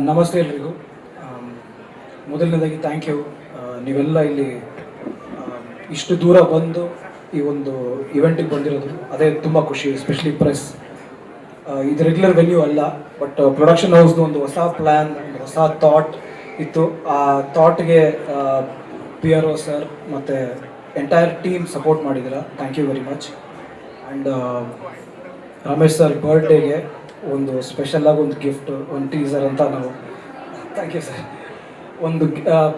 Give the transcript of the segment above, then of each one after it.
ನಮಸ್ತೆ ಎಲ್ರಿಗೂ. ಮೊದಲನೇದಾಗಿ ಥ್ಯಾಂಕ್ ಯು. ನೀವೆಲ್ಲ ಇಲ್ಲಿ ಇಷ್ಟು ದೂರ ಬಂದು ಈ ಒಂದು ಇವೆಂಟಿಗೆ ಬಂದಿರೋದು ಅದೇ ತುಂಬ ಖುಷಿ, ಎಸ್ಪೆಷಲಿ ಪ್ರೆಸ್. ಇದು ರೆಗ್ಯುಲರ್ ವೆನ್ಯೂ ಅಲ್ಲ, ಬಟ್ ಪ್ರೊಡಕ್ಷನ್ ಹೌಸ್ದು ಒಂದು ಹೊಸ ಪ್ಲ್ಯಾನ್, ಒಂದು ಹೊಸ ಥಾಟ್ ಇತ್ತು. ಆ ಥಾಟ್ಗೆ ಪಿ ಆರ್ ಒ ಸರ್ ಮತ್ತು ಎಂಟೈರ್ ಟೀಮ್ ಸಪೋರ್ಟ್ ಮಾಡಿದ್ದೀರಾ. Thank you very much. And Ramesh sir ಬರ್ಡೇಗೆ ಒಂದು ಸ್ಪೆಷಲಾಗಿ ಒಂದು ಗಿಫ್ಟ್, ಒಂದು ಟೀಸರ್ ಅಂತ ನಾವು ಥ್ಯಾಂಕ್ ಯು ಸರ್. ಒಂದು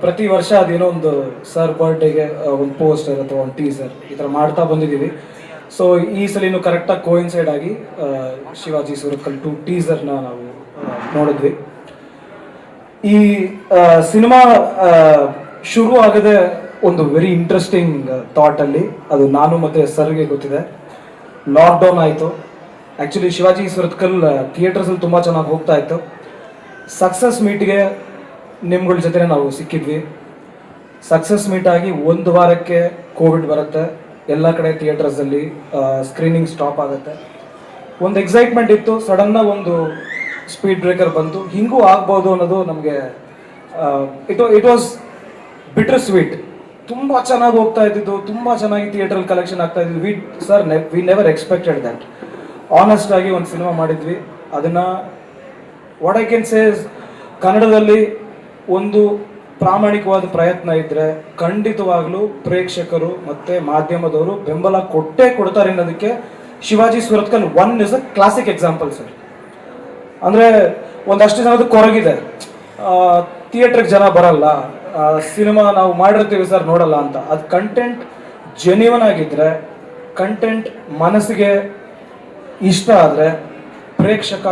ಪ್ರತಿ ವರ್ಷ ಅದೇನೋ ಒಂದು ಸರ್ ಬರ್ಡೇಗೆ ಒಂದು ಪೋಸ್ಟರ್ ಅಥವಾ ಒಂದು ಟೀಸರ್ ಈ ಥರ ಮಾಡ್ತಾ ಬಂದಿದ್ದೀವಿ. ಸೊ ಈ ಸಲಿನೂ ಕರೆಕ್ಟಾಗಿ ಕೋಇನ್ಸೈಡ್ ಆಗಿ ಶಿವಾಜಿ ಸುರತ್ಕಲ್ 2 ಟೀಸರ್ನ ನಾವು ನೋಡಿದ್ವಿ. ಈ ಸಿನಿಮಾ ಶುರು ಆಗದೆ ಒಂದು ವೆರಿ ಇಂಟ್ರೆಸ್ಟಿಂಗ್ ಥಾಟಲ್ಲಿ, ಅದು ನಾನು ಮತ್ತು ಸರ್ಗೆ ಗೊತ್ತಿದೆ. ಲಾಕ್ಡೌನ್ ಆಯಿತು. ಆ್ಯಕ್ಚುಲಿ ಶಿವಾಜಿ ಸುರತ್ಕಲ್ ಥಿಯೇಟರ್ಸಲ್ಲಿ ತುಂಬ ಚೆನ್ನಾಗಿ ಹೋಗ್ತಾ ಇತ್ತು. ಸಕ್ಸಸ್ ಮೀಟ್ಗೆ ನಿಮ್ಗಳ ಜೊತೆ ನಾವು ಸಿಕ್ಕಿದ್ವಿ. ಸಕ್ಸಸ್ ಮೀಟ್ ಆಗಿ 1 ವಾರಕ್ಕೆ ಕೋವಿಡ್ ಬರುತ್ತೆ, ಎಲ್ಲ ಕಡೆ ಥಿಯೇಟರ್ಸಲ್ಲಿ ಸ್ಕ್ರೀನಿಂಗ್ ಸ್ಟಾಪ್ ಆಗುತ್ತೆ. ಒಂದು ಎಕ್ಸೈಟ್ಮೆಂಟ್ ಇತ್ತು, ಸಡನ್ನಾಗಿ ಒಂದು ಸ್ಪೀಡ್ ಬ್ರೇಕರ್ ಬಂತು. ಹಿಂಗೂ ಆಗ್ಬೋದು ಅನ್ನೋದು ನಮಗೆ ಇಟ್ ವಾಸ್ ಬಿಟರ್ ಸ್ವೀಟ್. ತುಂಬ ಚೆನ್ನಾಗಿ ಹೋಗ್ತಾ ಇದ್ದಿದ್ದು, ತುಂಬ ಚೆನ್ನಾಗಿ ಥಿಯೇಟ್ರಲ್ಲಿ ಕಲೆಕ್ಷನ್ ಆಗ್ತಾ ಇದ್ದಿದ್ದು. We never expected that. Honest ಆಗಿ ಒಂದು ಸಿನಿಮಾ ಮಾಡಿದ್ವಿ. ಅದನ್ನು ವಾಟ್ ಐ ಕ್ಯಾನ್ ಸೇ ಕನ್ನಡದಲ್ಲಿ ಒಂದು ಪ್ರಾಮಾಣಿಕವಾದ ಪ್ರಯತ್ನ ಇದ್ದರೆ ಖಂಡಿತವಾಗ್ಲೂ ಪ್ರೇಕ್ಷಕರು ಮತ್ತು ಮಾಧ್ಯಮದವರು ಬೆಂಬಲ ಕೊಟ್ಟೇ ಕೊಡ್ತಾರೆ ಅನ್ನೋದಕ್ಕೆ Shivaji Surathkal 1 is a classic example sir. ಅಂದರೆ ಒಂದಷ್ಟು ಜನದ ಕೊರಗಿದೆ, ಥಿಯೇಟ್ರಿಗೆ ಜನ ಬರಲ್ಲ, ಸಿನಿಮಾ ನಾವು ಮಾಡಿರ್ತೀವಿ ಸರ್ ನೋಡಲ್ಲ ಅಂತ. ಅದು ಕಂಟೆಂಟ್ ಜೆನ್ಯೂನ್ ಆಗಿದ್ದರೆ, ಕಂಟೆಂಟ್ ಮನಸ್ಸಿಗೆ ಇಷ್ಟ ಆದರೆ ಪ್ರೇಕ್ಷಕ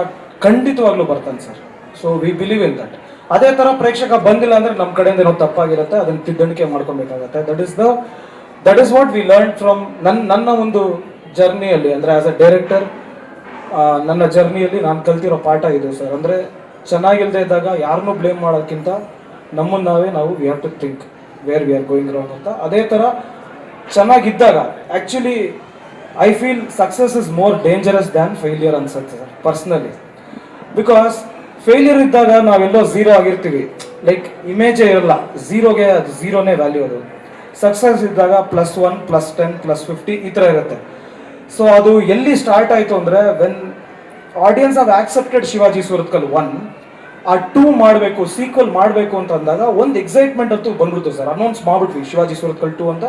ಖಂಡಿತವಾಗ್ಲೂ ಬರ್ತಾನೆ sir. So we believe in that. ಅದೇ ಥರ ಪ್ರೇಕ್ಷಕ ಬಂದಿಲ್ಲ ಅಂದರೆ ನಮ್ಮ ಕಡೆಯಿಂದ ಏನೋ ತಪ್ಪಾಗಿರುತ್ತೆ, ಅದನ್ನು ತಿದ್ದುಣಿಕೆ ಮಾಡ್ಕೊಬೇಕಾಗತ್ತೆ. That is what we learn from ನನ್ನ ಒಂದು ಜರ್ನಿಯಲ್ಲಿ. ಅಂದರೆ ಆಸ್ ಅ ಡೈರೆಕ್ಟರ್ ನನ್ನ ಜರ್ನಿಯಲ್ಲಿ ನಾನು ಕಲ್ತಿರೋ ಪಾಠ ಇದು ಸರ್. ಅಂದರೆ ಚೆನ್ನಾಗಿಲ್ಲದೆ ಇದ್ದಾಗ ಯಾರನ್ನೂ ಬ್ಲೇಮ್ ಮಾಡೋಕ್ಕಿಂತ ನಮ್ಮನ್ನು ನಾವು we have to think where we are going wrong ಅಂತ. ಅದೇ ಥರ ಚೆನ್ನಾಗಿದ್ದಾಗ actually I feel success is more dangerous than failure ಅನ್ಸುತ್ತೆ ಸರ್ ಪರ್ಸ್ನಲಿ. ಬಿಕಾಸ್ ಫೇಲ್ಯೂರ್ ಇದ್ದಾಗ ನಾವೆಲ್ಲೋ ಝೀರೋ ಆಗಿರ್ತೀವಿ, ಲೈಕ್ ಇಮೇಜೇ ಇರಲ್ಲ, ಝೀರೋಗೆ ಅದು ಝೀರೋನೇ ವ್ಯಾಲ್ಯೂ. ಅದು ಸಕ್ಸಸ್ ಇದ್ದಾಗ +1 +10 +50 ಈ ಥರ ಇರುತ್ತೆ. ಸೊ ಅದು ಎಲ್ಲಿ ಸ್ಟಾರ್ಟ್ ಆಯಿತು ಅಂದರೆ when audience have accepted Shivaji Surathkal 1, ಆ 2 ಮಾಡಬೇಕು, ಸೀಕ್ವಲ್ ಮಾಡಬೇಕು ಅಂತ ಅಂದಾಗ ಒಂದು ಎಕ್ಸೈಟ್ಮೆಂಟ್ ಅಂತೂ ಬಂದ್ಬಿಡ್ತು ಸರ್. ಅನೌನ್ಸ್ ಮಾಡಿಬಿಟ್ವಿ ಶಿವಾಜಿ ಸುರತ್ಕಲ್ 2 ಅಂತ.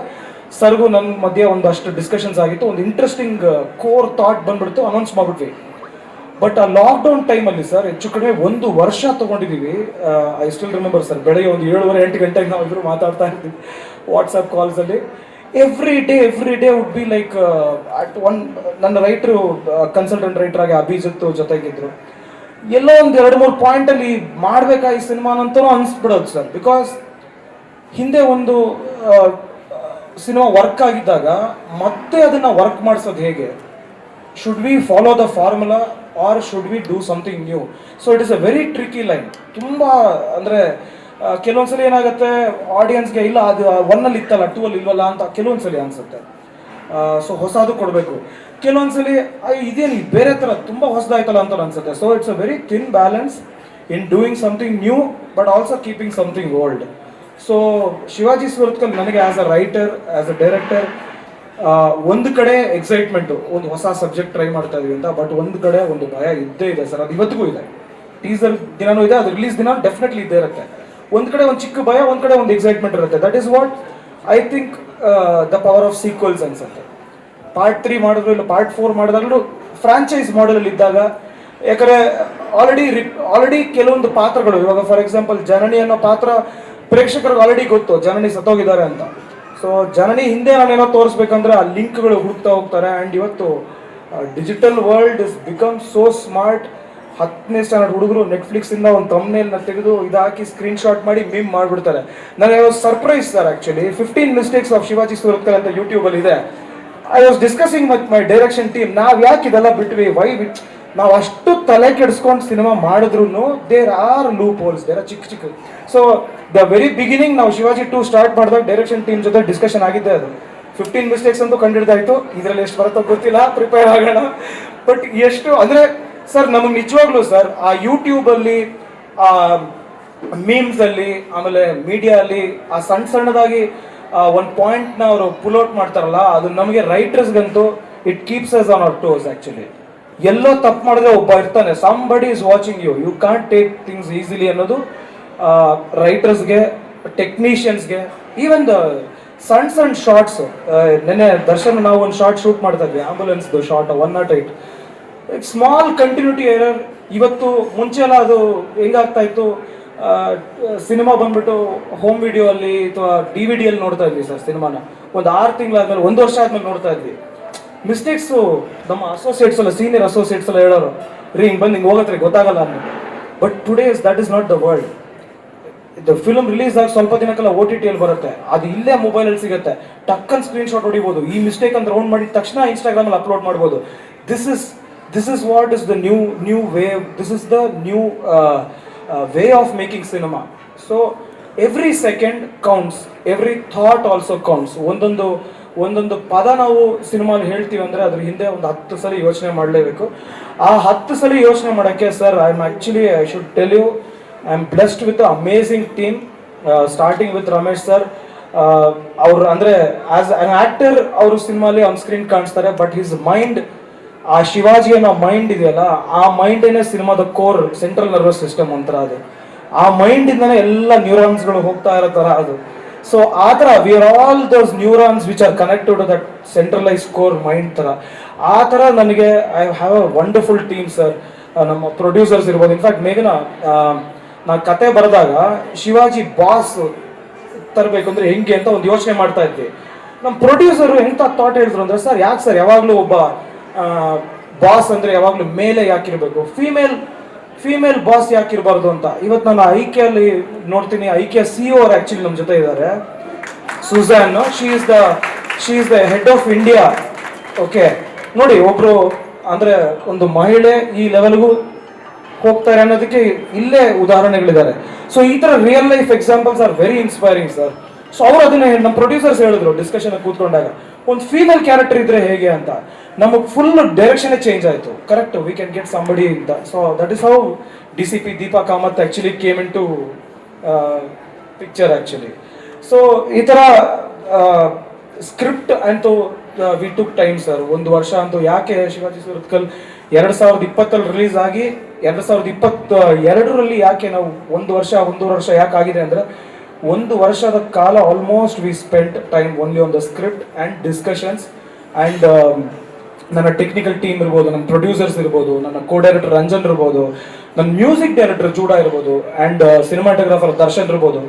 ಸರ್ಗೂ ನನ್ನ ಮಧ್ಯೆ ಒಂದಷ್ಟು ಡಿಸ್ಕಷನ್ಸ್ ಆಗಿತ್ತು, ಒಂದು ಇಂಟ್ರೆಸ್ಟಿಂಗ್ ಕೋರ್ ಥಾಟ್ ಬಂದ್ಬಿಡ್ತು, ಅನೌನ್ಸ್ ಮಾಡಿಬಿಟ್ವಿ. ಬಟ್ ಆ ಲಾಕ್ಡೌನ್ ಟೈಮಲ್ಲಿ ಸರ್ ಹೆಚ್ಚು ಕಡಿಮೆ 1 ವರ್ಷ ತೊಗೊಂಡಿದ್ದೀವಿ. ಐ ಸ್ಟಿಲ್ ರಿಮೆಂಬರ್ ಸರ್, ಬೆಳಗ್ಗೆ ಒಂದು 7:30-8 ಗಂಟೆಗೆ ನಾವು ಇಬ್ಬರು ಮಾತಾಡ್ತಾ ಇರ್ತೀವಿ ವಾಟ್ಸಪ್ ಕಾಲ್ಸಲ್ಲಿ. Every day would be like at ನನ್ನ ರೈಟ್ರು ಕನ್ಸಲ್ಟೆಂಟ್ ರೈಟರ್ ಆಗಿ ಅಭಿಜಿತ್ ಜೊತೆಗಿದ್ರು. ಎಲ್ಲೋ ಒಂದು 2-3 ಪಾಯಿಂಟಲ್ಲಿ ಮಾಡಬೇಕಾ ಈ ಸಿನಿಮಾನಂತೂ ಅನಿಸ್ಬಿಡೋದು ಸರ್. ಬಿಕಾಸ್ ಹಿಂದೆ ಒಂದು ಸಿನಿಮಾ ವರ್ಕ್ ಆಗಿದ್ದಾಗ ಮತ್ತೆ ಅದನ್ನು ವರ್ಕ್ ಮಾಡಿಸೋದು ಹೇಗೆ? Should we follow the formula or should we do something new? So it is a very tricky line. ತುಂಬ ಅಂದರೆ ಕೆಲವೊಂದ್ಸಲಿ ಏನಾಗುತ್ತೆ, ಆಡಿಯನ್ಸ್ಗೆ ಇಲ್ಲ ಅದು 1ಅಲ್ಲಿ ಇತ್ತಲ್ಲ 2ಅಲ್ಲಿ ಇಲ್ವಲ್ಲ ಅಂತ ಕೆಲವೊಂದ್ಸಲಿ ಅನಿಸುತ್ತೆ. ಸೊ ಹೊಸದು ಕೊಡಬೇಕು. ಕೆಲವೊಂದ್ಸಲಿ ಇದೇನು ಬೇರೆ ಥರ ತುಂಬ ಹೊಸದಾಯ್ತಲ್ಲ ಅಂತ ಅನಿಸುತ್ತೆ. So it's a very thin balance in doing something new but also keeping something old. So Shivaji Surathkal ನನಗೆ as a writer, as a director, ಒಂದು ಕಡೆ ಎಕ್ಸೈಟ್ಮೆಂಟು, ಒಂದು ಹೊಸ ಸಬ್ಜೆಕ್ಟ್ ಟ್ರೈ ಮಾಡ್ತಾ ಇದೀವಿ ಅಂತ. ಬಟ್ ಒಂದು ಕಡೆ ಒಂದು ಭಯ ಇದ್ದೇ ಇದೆ ಸರ್. ಅದು ಇವತ್ತಿಗೂ ಇದೆ. ಟೀಸರ್ ದಿನನೂ ಇದೆ, ಅದು ರಿಲೀಸ್ ದಿನ ಡೆಫಿನೆಟ್ಲಿ ಇದ್ದೇ ಇರುತ್ತೆ. ಒಂದು ಕಡೆ ಒಂದು ಚಿಕ್ಕ ಭಯ, ಒಂದು ಕಡೆ ಒಂದು ಎಕ್ಸೈಟ್ಮೆಂಟ್ ಇರುತ್ತೆ. That is what I think the power of sequels ಅನ್ಸುತ್ತೆ. ಪಾರ್ಟ್ 3 ಮಾಡಿದ್ರು ಇಲ್ಲ ಪಾರ್ಟ್ 4 ಮಾಡಿದಾಗಲೂ ಫ್ರಾಂಚೈಸ್ ಮಾಡೆಲಲ್ಲಿ ಇದ್ದಾಗ, ಯಾಕಂದರೆ ಆಲ್ರೆಡಿ ಕೆಲವೊಂದು ಪಾತ್ರಗಳು, ಇವಾಗ ಫಾರ್ ಎಕ್ಸಾಂಪಲ್ ಜನನಿ ಅನ್ನೋ ಪಾತ್ರ ಪ್ರೇಕ್ಷಕರಿಗೆ ಆಲ್ರೆಡಿ ಗೊತ್ತು, ಜನನಿ ಸತ್ತೋಗಿದ್ದಾರೆ ಅಂತ. ಸೊ ಜನನಿ ಹಿಂದೆ ನಾನೇನೋ ತೋರಿಸ್ಬೇಕಂದ್ರೆ ಆ ಲಿಂಕ್ಗಳು ಹುಡುಕ್ತಾ ಹೋಗ್ತಾರೆ. ಆ್ಯಂಡ್ ಇವತ್ತು digital world is become so smart. 10ನೇ ಸ್ಟ್ಯಾಂಡರ್ಡ್ ಹುಡುಗರು ನೆಟ್ಫ್ಲಿಕ್ಸಿಂದ ಒಂದು ಥಂಬ್ನೇಲ್ನ ತೆಗೆದು ಇದಾಕಿ ಸ್ಕ್ರೀನ್ಶಾಟ್ ಮಾಡಿ ಮೀಮ್ ಮಾಡಿಬಿಡ್ತಾರೆ. ನನಗೆ surprise sir. Actually 15 mistakes of Shivaji Surathkal ಅಂತ ಯೂಟ್ಯೂಬಲ್ಲಿ ಇದೆ. I was discussing with my direction team, ನಾವು ಯಾಕೆ ಇದೆಲ್ಲ ಬಿಟ್ವಿ, ನಾವು ಅಷ್ಟು ತಲೆ ಕೆಡಿಸ್ಕೊಂಡು ಸಿನಿಮಾ ಮಾಡಿದ್ರು there are loopholes, there are ಚಿಕ್ಕ. ಸೊ ದ ವೆರಿ ಬಿಗಿನಿಂಗ್ ನಾವು ಶಿವಾಜಿ 2 ಸ್ಟಾರ್ಟ್ ಮಾಡಿದಾಗ ಡೈರೆಕ್ಷನ್ ಟೀಮ್ ಜೊತೆ ಡಿಸ್ಕಷನ್ ಆಗಿದ್ದೆ. ಅದು 15 ಮಿಸ್ಟೇಕ್ಸ್ ಅಂತೂ ಕಂಡಿಡ್ದಾಯ್ತು. ಇದರಲ್ಲಿ ಎಷ್ಟು ಬರುತ್ತೋ ಗೊತ್ತಿಲ್ಲ, ಪ್ರಿಪೇರ್ ಆಗೋಣ. ಬಟ್ ಎಷ್ಟು ಅಂದರೆ ಸರ್ ನಮಗೆ ನಿಜವಾಗ್ಲೂ ಸರ್ ಆ ಯೂಟ್ಯೂಬಲ್ಲಿ ಮೀಮ್ಸ್ ಅಲ್ಲಿ ಆಮೇಲೆ ಮೀಡಿಯಾ ಅಲ್ಲಿ ಆ ಸಣ್ಣದಾಗಿ ಒಂದು ಪಾಯಿಂಟ್ನ ಅವರು ಪುಲ್ಔಟ್ ಮಾಡ್ತಾರಲ್ಲ, ಅದು ನಮಗೆ ರೈಟರ್ಸ್ಗಂತೂ it keeps us on our toes actually. ಎಲ್ಲೋ ತಪ್ಪು ಮಾಡಿದ್ರೆ ಒಬ್ಬ ಇರ್ತಾನೆ, somebody is watching you, you can't take things easily ಅನ್ನೋದು ರೈಟರ್ಸ್ಗೆ, ಟೆಕ್ನಿಷಿಯನ್ಸ್ಗೆ, ಈವನ್ ದ ಸಣ್ಣ ಶಾರ್ಟ್ಸ್. ನೆನ್ನೆ ದರ್ಶನ್ ನಾವು ಒಂದು ಶಾರ್ಟ್ ಶೂಟ್ ಮಾಡ್ತಾ ಇದ್ವಿ, ಆಂಬುಲೆನ್ಸ್ದು ಶಾರ್ಟ್ 108. Small continuity error. ಇವತ್ತು ಮುಂಚೆ ಎಲ್ಲ ಅದು ಹೆಂಗಾಗ್ತಾ ಇತ್ತು, ಸಿನಿಮಾ ಬಂದ್ಬಿಟ್ಟು ಹೋಮ್ ವಿಡಿಯೋ ಅಲ್ಲಿ ಅಥವಾ DVD ಅಲ್ಲಿ ನೋಡ್ತಾ ಇದ್ವಿ ಸರ್ ಸಿನಿಮಾನ. ಒಂದು 6 ತಿಂಗಳಾದ್ಮೇಲೆ, 1 ವರ್ಷ ಆದ್ಮೇಲೆ ನೋಡ್ತಾ ಇದ್ವಿ. ಮಿಸ್ಟೇಕ್ಸು ನಮ್ಮ ಅಸೋಸಿಯೇಟ್ಸ್ ಎಲ್ಲ, ಸೀನಿಯರ್ ಅಸೋಸಿಯೇಟ್ಸ್ ಎಲ್ಲ ಹೇಳೋರು, ರೀ ಹಿಂಗೆ ಬಂದು ಹಿಂಗೆ ಹೋಗತ್ರಿ ಗೊತ್ತಾಗಲ್ಲ ಅನ್ನೋ. But today's that is not the world. The film release ಆಗಿ ಸ್ವಲ್ಪ ದಿನಕ್ಕೆಲ್ಲ OTT ಅಲ್ಲಿ ಬರುತ್ತೆ, ಅದು ಇಲ್ಲೇ ಮೊಬೈಲಲ್ಲಿ ಸಿಗುತ್ತೆ, ಟಕ್ಕನ್ ಸ್ಕ್ರೀನ್ ಶಾಟ್ ಹೊಡಿಬೋದು, ಈ ಮಿಸ್ಟೇಕ್ ಅಂತ ರೌಂಡ್ ಮಾಡಿದ ತಕ್ಷಣ ಇನ್ಸ್ಟಾಗ್ರಾಮಲ್ಲಿ ಅಪ್ಲೋಡ್ ಮಾಡ್ಬೋದು. This is what is the new wave. This is the new way of making cinema. So every second counts, every thought also counts. ಒಂದೊಂದು ಪದ ನಾವು ಸಿನಿಮಾಲಿ ಹೇಳ್ತೀವಿ ಅಂದರೆ ಅದ್ರ ಹಿಂದೆ ಒಂದು 10 ಸಲ ಯೋಚನೆ ಮಾಡಲೇಬೇಕು. ಆ 10 ಸಲ ಯೋಚನೆ ಮಾಡೋಕ್ಕೆ sir, I should tell you, I am blessed with amazing team, starting with Ramesh sir. ಅವ್ರು ಅಂದರೆ ಆಸ್ ಅನ್ ಆ್ಯಕ್ಟರ್ ಅವರು ಸಿನಿಮಾಲಿ ಆನ್ ಸ್ಕ್ರೀನ್ ಕಾಣಿಸ್ತಾರೆ, ಬಟ್ ಹಿಸ್ ಮೈಂಡ್, ಆ ಶಿವಾಜಿ ಅನ್ನೋ ಮೈಂಡ್ ಇದೆಯಲ್ಲ, ಆ ಮೈಂಡೇನೆ ಸಿನಿಮಾದ ಕೋರ್, ಸೆಂಟ್ರಲ್ ನರ್ವಸ್ ಸಿಸ್ಟಮ್ ಅಂತರ ಅದು. ಆ ಮೈಂಡಿಂದನೇ ಎಲ್ಲ ನ್ಯೂರಾನ್ಸ್ಗಳು ಹೋಗ್ತಾ ಇರೋ ಥರ ಅದು. ಸೊ ಆ ಥರ we are all those neurons which are connected to that centralise core mind ಥರ. ಆ ಥರ ನನಗೆ I have a wonderful team sir. ನಮ್ಮ ಪ್ರೊಡ್ಯೂಸರ್ಸ್ ಇರ್ಬೋದು. ಇನ್ಫ್ಯಾಕ್ಟ್ ಮೇಘನಾ, ನಾನು ಕತೆ ಬರೆದಾಗ ಶಿವಾಜಿ ಬಾಸ್ ತರಬೇಕು ಅಂದರೆ ಹೆಂಗೆ ಅಂತ ಒಂದು ಯೋಚನೆ ಮಾಡ್ತಾ ಇದ್ವಿ. ನಮ್ಮ ಪ್ರೊಡ್ಯೂಸರು ಎಂಥ ಥಾಟ್ ಹೇಳಿದ್ರು ಅಂದರೆ, ಸರ್ ಯಾಕೆ ಸರ್ ಯಾವಾಗಲೂ ಒಬ್ಬ ಬಾಸ್ ಅಂದರೆ ಯಾವಾಗಲೂ ಮೇಲೆ ಯಾಕಿರಬೇಕು, ಫೀಮೇಲ್ ಬಾಸ್ ಯಾಕಿರಬಾರ್ದು ಅಂತ. ಇವತ್ತು ನಾನು ಐಕೆಯಲ್ಲಿ ನೋಡ್ತೀನಿ, ಐಕೆ CEO ಅವರು ಆ್ಯಕ್ಚುಲಿ ನಮ್ಮ ಜೊತೆ ಇದ್ದಾರೆ, Sujan. She is the head of India. Okay, ನೋಡಿ ಒಬ್ರು ಅಂದರೆ ಒಂದು ಮಹಿಳೆ ಈ ಲೆವೆಲ್ಗೂ ಹೋಗ್ತಾರೆ ಅನ್ನೋದಕ್ಕೆ ಇಲ್ಲೇ ಉದಾಹರಣೆಗಳಿದ್ದಾರೆ. ಸೊ ಈ ಥರ real life examples are very inspiring sir. So ಅವರು ಅದನ್ನ ನಮ್ಮ ಪ್ರೊಡ್ಯೂಸರ್ಸ್ ಹೇಳಿದ್ರು ಡಿಸ್ಕಷನ್ ಕೂತ್ಕೊಂಡಾಗ, ಒಂದು ಫೀಮೇಲ್ ಕ್ಯಾರೆಕ್ಟರ್ ಇದ್ರೆ ಹೇಗೆ ಅಂತ. ನಮಗೆ ಫುಲ್ ಡೈರೆಕ್ಷನ್ ಚೇಂಜ್ ಆಯಿತು. Correct, we can get somebody ಅಂತ. So that is how DCP Deepa Kamath actually came into picture actually. So ಈ ಥರ ಸ್ಕ್ರಿಪ್ಟ್ ಅಂತೂ ವಿ ಟುಕ್ ಟೈಮ್ ಸರ್. 1 ವರ್ಷ ಅಂತೂ. ಯಾಕೆ ಶಿವಾಜಿ ಸುರತ್ಕಲ್ 2020 ರಿಲೀಸ್ ಆಗಿ 2022 ಯಾಕೆ ನಾವು 1 ವರ್ಷ 1.5 ವರ್ಷ ಯಾಕೆ ಆಗಿದೆ ಅಂದರೆ, 1 ವರ್ಷದ ಕಾಲ almost V spent time only on the script and discussions. And ನನ್ನ ಟೆಕ್ನಿಕಲ್ ಟೀಮ್ ಇರ್ಬೋದು, ನನ್ನ ಪ್ರೊಡ್ಯೂಸರ್ಸ್ ಇರ್ಬೋದು, ನನ್ನ ಕೋ ಡೈರೆಕ್ಟರ್ ರಂಜನ್ ಇರ್ಬೋದು, ನನ್ನ ಮ್ಯೂಸಿಕ್ ಡೈರೆಕ್ಟರ್ ಜೂಡಾ ಇರ್ಬೋದು, ಆ್ಯಂಡ್ ಸಿನಿಮಾಟೋಗ್ರಾಫರ್ ದರ್ಶನ್ ಇರ್ಬೋದು.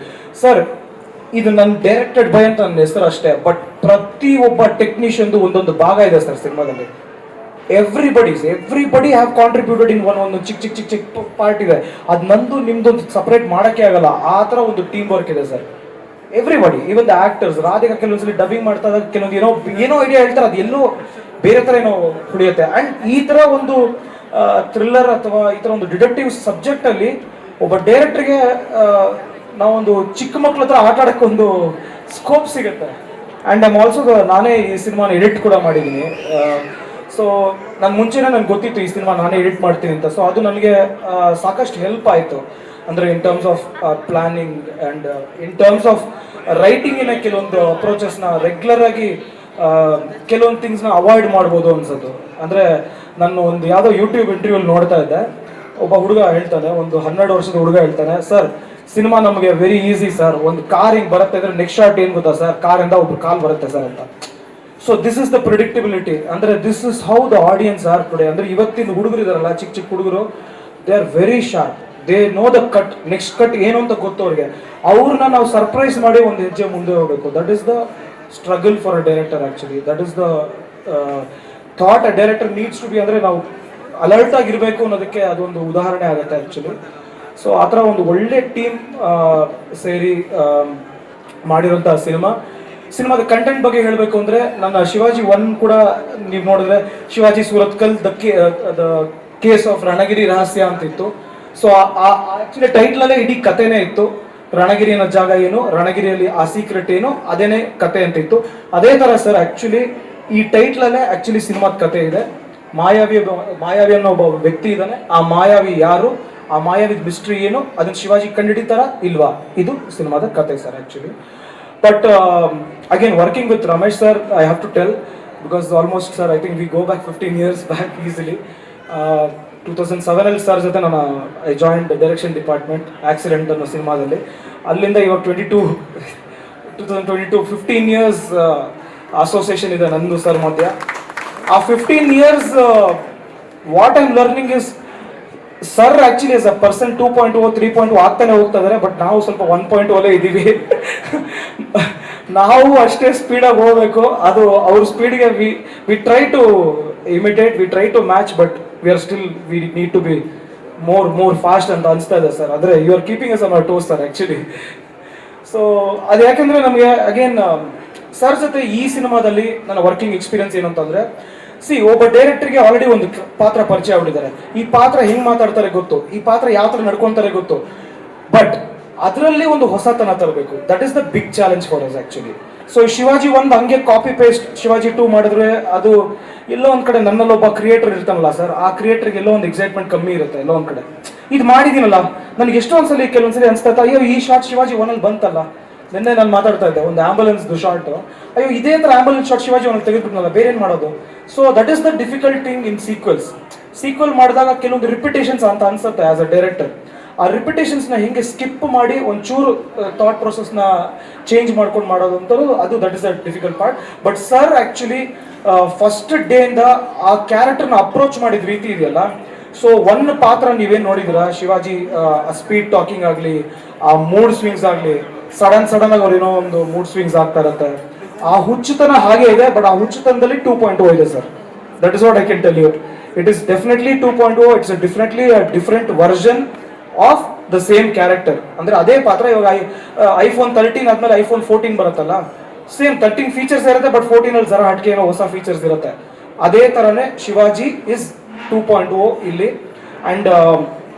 ಸರ್, ಇದು ನನ್ನ ಡೈರೆಕ್ಟೆಡ್ ಬೈ ಅಂತ ನನ್ನ ಹೆಸರು ಅಷ್ಟೇ, ಬಟ್ ಪ್ರತಿ ಒಬ್ಬ ಟೆಕ್ನಿಷಿಯನ್ದು ಒಂದೊಂದು ಭಾಗ ಇದೆ ಸರ್ ಸಿನಿಮಾದಲ್ಲಿ. ಎವ್ರಿಬಡಿ ಹ್ಯಾವ್ ಕಾಂಟ್ರಿಬ್ಯೂಟೆಡ್ ಇನ್ ಒಂದು ಚಿಕ್ಕ ಪಾರ್ಟ್ ಇದೆ. ಅದು ನಂದು ನಿಮ್ದೊಂದು ಸಪ್ರೇಟ್ ಮಾಡೋಕ್ಕೆ ಆಗಲ್ಲ, ಆ ಥರ ಒಂದು ಟೀಮ್ ವರ್ಕ್ ಇದೆ sir. Everybody, even the actors. Radhika ಕೆಲವೊಂದ್ಸಲಿ ಡಬ್ಬಿಂಗ್ ಮಾಡ್ತಾ ಇದ್ದಾಗ ಕೆಲವೊಂದು ಏನೋ ಐಡಿಯಾ ಹೇಳ್ತಾರೆ, ಅದು ಎಲ್ಲೋ ಬೇರೆ ಥರ ಏನೋ ಹೊಡೆಯುತ್ತೆ. ಆ್ಯಂಡ್ ಈ ಥರ ಒಂದು ಥ್ರಿಲ್ಲರ್ ಅಥವಾ ಈ ಥರ ಒಂದು ಡಿಟೆಕ್ಟಿವ್ ಸಬ್ಜೆಕ್ಟಲ್ಲಿ ಒಬ್ಬ ಡೈರೆಕ್ಟ್ರಿಗೆ ನಾವೊಂದು ಚಿಕ್ಕ ಮಕ್ಳ ಹತ್ರ ಆಟ ಆಡೋಕ್ಕೆ ಒಂದು ಸ್ಕೋಪ್ ಸಿಗುತ್ತೆ. ಆ್ಯಂಡ್ ಐಮ್ ಆಲ್ಸೋ, ನಾನೇ ಈ ಸಿನಿಮಾನ ಎಡಿಟ್ ಕೂಡ ಮಾಡಿದ್ದೀನಿ. ಸೊ ನಾನು ಮುಂಚೆನೇ ನನಗೆ ಗೊತ್ತಿತ್ತು ಈ ಸಿನಿಮಾ ನಾನೇ ಎಡಿಟ್ ಮಾಡ್ತೀನಿ ಅಂತ. ಸೊ ಅದು ನನಗೆ ಸಾಕಷ್ಟು ಹೆಲ್ಪ್ ಆಯಿತು. ಅಂದರೆ in terms of planning and in terms of ರೈಟಿಂಗಿನ ಕೆಲವೊಂದು ಅಪ್ರೋಚಸ್ನ ರೆಗ್ಯುಲರ್ ಆಗಿ ಕೆಲವೊಂದು ಥಿಂಗ್ಸ್ನ ಅವಾಯ್ಡ್ ಮಾಡ್ಬೋದು ಅನ್ಸೋದು. ಅಂದರೆ ನಾನು ಒಂದು ಯಾವುದೋ ಯೂಟ್ಯೂಬ್ ಇಂಟರ್ವ್ಯೂಲ್ಲಿ ನೋಡ್ತಾ ಇದ್ದೆ, ಒಬ್ಬ ಹುಡುಗ ಹೇಳ್ತಾನೆ, ಒಂದು 12 ವರ್ಷದ ಹುಡುಗ ಹೇಳ್ತಾನೆ, ಸರ್ ಸಿನಿಮಾ ನಮಗೆ ವೆರಿ ಈಸಿ ಸರ್, ಒಂದು ಕಾರ್ ಹಿಂಗೆ ಬರುತ್ತೆ ಅಂದರೆ ನೆಕ್ಸ್ಟ್ ಶಾಟ್ ಏನು ಗೊತ್ತಾ ಸರ್, ಕಾರಿಂದ ಒಬ್ರು ಕಾಲ್ ಬರುತ್ತೆ ಸರ್ ಅಂತ. So this is the predictability. ಅಂದರೆ this is how the audience are today. ಅಂದರೆ ಇವತ್ತಿನ ಹುಡುಗರು ಇದಾರಲ್ಲ, ಚಿಕ್ಕ ಹುಡುಗರು, they are very sharp, they know the cut, next cut ಏನು ಅಂತ ಗೊತ್ತು ಅವ್ರಿಗೆ. ಅವ್ರನ್ನ ನಾವು ಸರ್ಪ್ರೈಸ್ ಮಾಡಿ ಒಂದು ಹೆಜ್ಜೆ ಮುಂದೆ ಹೋಗಬೇಕು. That is the struggle for a director actually. That is the thought a director needs to be. ಅಂದರೆ ನಾವು ಅಲರ್ಟ್ ಆಗಿರಬೇಕು ಅನ್ನೋದಕ್ಕೆ ಅದೊಂದು ಉದಾಹರಣೆ ಆಗುತ್ತೆ ಆ್ಯಕ್ಚುಲಿ. ಸೊ ಆ ಥರ ಒಂದು ಒಳ್ಳೆ ಟೀಮ್ ಸೇರಿ ಮಾಡಿರೋಂಥ ಸಿನಿಮಾದ ಕಂಟೆಂಟ್ ಬಗ್ಗೆ ಹೇಳಬೇಕು ಅಂದರೆ, ನನ್ನ ಶಿವಾಜಿ 1 ಕೂಡ ನೀವು ನೋಡಿದ್ರೆ Shivaji Surathkal the case of Ranagiri Rahasya ಅಂತ ಇತ್ತು. ಸೊ ಆ್ಯಕ್ಚುಲಿ ಟೈಟ್ಲಲ್ಲೇ ಇಡೀ ಕಥೆನೇ ಇತ್ತು. ರಣಗಿರಿ ಅನ್ನೋ ಜಾಗ ಏನು, ರಣಗಿರಿಯಲ್ಲಿ ಆ ಸೀಕ್ರೆಟ್ ಏನು, ಅದೇನೇ ಕತೆ ಅಂತ ಇತ್ತು. ಅದೇ ಥರ ಸರ್ ಆ್ಯಕ್ಚುಲಿ ಈ ಟೈಟ್ಲಲ್ಲೇ ಆ್ಯಕ್ಚುಲಿ ಸಿನಿಮಾದ ಕತೆ ಇದೆ. ಮಾಯಾವಿ ಅನ್ನೋ ಒಬ್ಬ ವ್ಯಕ್ತಿ ಇದ್ದಾನೆ. ಆ ಮಾಯಾವಿ ಯಾರು, ಆ ಮಾಯಾವಿದ್ ಮಿಸ್ಟ್ರಿ ಏನು ಅದನ್ನ ಶಿವಾಜಿ ಕಂಡುಹಿಡಿತಾರ ಇಲ್ವಾ, ಇದು ಸಿನಿಮಾದ ಕತೆ sir actually. But again working with Ramesh sir, I have to tell, because almost sir I think we go back 15 years back easily. 2007 sir ಜೊತೆ ನಾನು I joined direction department accident ಅನ್ನೋ ಸಿನಿಮಾದಲ್ಲಿ. ಅಲ್ಲಿಂದ ಇವಾಗ 2022 15 years ಅಸೋಸಿಯೇಷನ್ ಇದೆ ನಂದು ಸರ್ ಮಧ್ಯ. ಆ 15 years what I am learning is sir actually as a person 2.0 3.0 ಆಗ್ತಾನೆ ಹೋಗ್ತಾ ಇದಾರೆ, ಬಟ್ ನಾವು ಸ್ವಲ್ಪ 1.0 ಇದ್ದೀವಿ. ನಾವು ಅಷ್ಟೇ ಸ್ಪೀಡಾಗಿ ಹೋಗ್ಬೇಕು, ಅದು ಅವ್ರ ಸ್ಪೀಡ್ಗೆ we try to imitate, we try to match, but we are still we need to be more fast ಅಂತ ಅನಿಸ್ತಾ ಇದೆ ಸರ್. ಆದರೆ you are keeping us on our toes sir actually. So ಅದು ಯಾಕೆಂದರೆ ನಮಗೆ ಅಗೇನ್ ಸರ್ ಜೊತೆ ಈ ಸಿನಿಮಾದಲ್ಲಿ ನನ್ನ ವರ್ಕಿಂಗ್ ಎಕ್ಸ್ಪೀರಿಯನ್ಸ್ ಏನು ಅಂತಂದರೆ, ಒಬ್ಬ ಡೈರೆಕ್ಟರ್ಗೆ ಆಲ್ರೆಡಿ ಒಂದು ಪಾತ್ರ ಪರಿಚಯ ಆಗ್ಬಿಟ್ಟಿದ್ದಾರೆ. ಈ ಪಾತ್ರ ಹೆಂಗ್ ಮಾತಾಡ್ತಾರೆ ಗೊತ್ತು, ಈ ಪಾತ್ರ ಯಾವ ಥರ ನಡ್ಕೊತಾರೆ ಗೊತ್ತು, ಬಟ್ ಅದರಲ್ಲಿ ಒಂದು ಹೊಸತನ ತರಬೇಕು. That is the big challenge for us actually. So Shivaji ಒಂದು ಹಂಗೆ ಕಾಪಿ ಪೇಸ್ಟ್ ಶಿವಾಜಿ 2 ಮಾಡಿದ್ರೆ ಅದು ಎಲ್ಲೋ ಒಂದ್ ಕಡೆ ನನ್ನಲ್ಲಿ ಒಬ್ಬ ಕ್ರಿಯೇಟರ್ ಇರ್ತಾನಲ್ಲ ಸರ್, ಆ ಕ್ರಿಯೇಟರ್ಗೆ ಎಲ್ಲೋ ಒಂದು ಎಕ್ಸೈಟ್ಮೆಂಟ್ ಕಮ್ಮಿ ಇರುತ್ತೆ ಎಲ್ಲೋ ಒಂದ್ ಕಡೆ. ಇದು ಮಾಡಿದೀನಲ್ಲ ನನಗೆ ಎಷ್ಟೊಂದ್ಸಲಿ ಕೆಲವೊಂದ್ಸಲಿ ಅನ್ಸ್ತಾ ಇತ್ತು, ಅಯ್ಯೋ ಈ ಶಾರ್ಟ್ ಶಿವಾಜಿ 1 ಬಂತಲ್ಲ. ನಿನ್ನೆ ನಾನು ಮಾತಾಡ್ತಾ ಇದ್ದೆ ಒಂದು ಆಂಬುಲೆನ್ಸ್ ಶಾರ್ಟ್, ಅಯ್ಯೋ ಇದೇ ತರ ಆಂಬುಲೆನ್ಸ್ ಶಾರ್ಟ್ ಶಿವಾಜಿ 1 ತೆಗೆದ್ಬಿಟ್ನಲ್ಲ, ಬೇರೆ ಏನ್ ಮಾಡೋದು. So that is the difficult thing in sequel ಮಾಡಿದಾಗ ಕೆಲವೊಂದು ರಿಪಿಟೇಷನ್ಸ್ ಅಂತ ಅನ್ಸುತ್ತೆ ಆಸ್ ಅ ಡೈರೆಕ್ಟರ್. ಆ ರಿಪಿಟೇಷನ್ಸ್ನ ಹೆಂಗೆ ಸ್ಕಿಪ್ ಮಾಡಿ ಒಂಚೂರು ಥಾಟ್ ಪ್ರೊಸೆಸ್ನ ಚೇಂಜ್ ಮಾಡ್ಕೊಂಡು ಮಾಡೋದು ಅಂತಲೂ ಅದು that is the difficult part. But sir actually first ಡೇಯಿಂದ ಆ ಕ್ಯಾರೆಕ್ಟರ್ನ ಅಪ್ರೋಚ್ ಮಾಡಿದ ರೀತಿ ಇದೆಯಲ್ಲ, ಸೊ ಒಂದು ಪಾತ್ರ ನೀವೇನು ನೋಡಿದಿರ ಶಿವಾಜಿ ಸ್ಪೀಡ್ ಟಾಕಿಂಗ್ ಆಗಲಿ, ಆ ಮೂಡ್ ಸ್ವಿಂಗ್ಸ್ ಆಗಲಿ, ಸಡನ್ ಆಗಿ ಅವ್ರು ಏನೋ ಒಂದು ಮೂಡ್ ಸ್ವಿಂಗ್ಸ್ ಆಗ್ತಾ ಇರುತ್ತೆ, ಆ ಹುಚ್ಚುತನ ಹಾಗೆ ಇದೆ. ಬಟ್ ಆ ಹುಚ್ಚುತನದಲ್ಲಿ 2.0 ಇದೆ sir. That is what I can tell you. It is definitely 2.0. It's definitely a different version of the same character. ಅಂದ್ರೆ ಅದೇ ಪಾತ್ರ ಇವಾಗ iPhone 13 ಆದ್ಮೇಲೆ iPhone 14 ಬರುತ್ತಲ್ಲ, ಸೇಮ್ 13 ಫೀಚರ್ಸ್ ಇರುತ್ತೆ, ಬಟ್ 14 ಅಲ್ಲಿ ಜರ ಹಟ್ಕೆ ಏನೋ ಹೊಸ ಫೀಚರ್ಸ್ ಇರುತ್ತೆ. ಅದೇ ತರನೇ ಶಿವಾಜಿ ಇಸ್ 2.0 ಇಲ್ಲಿ. ಅಂಡ್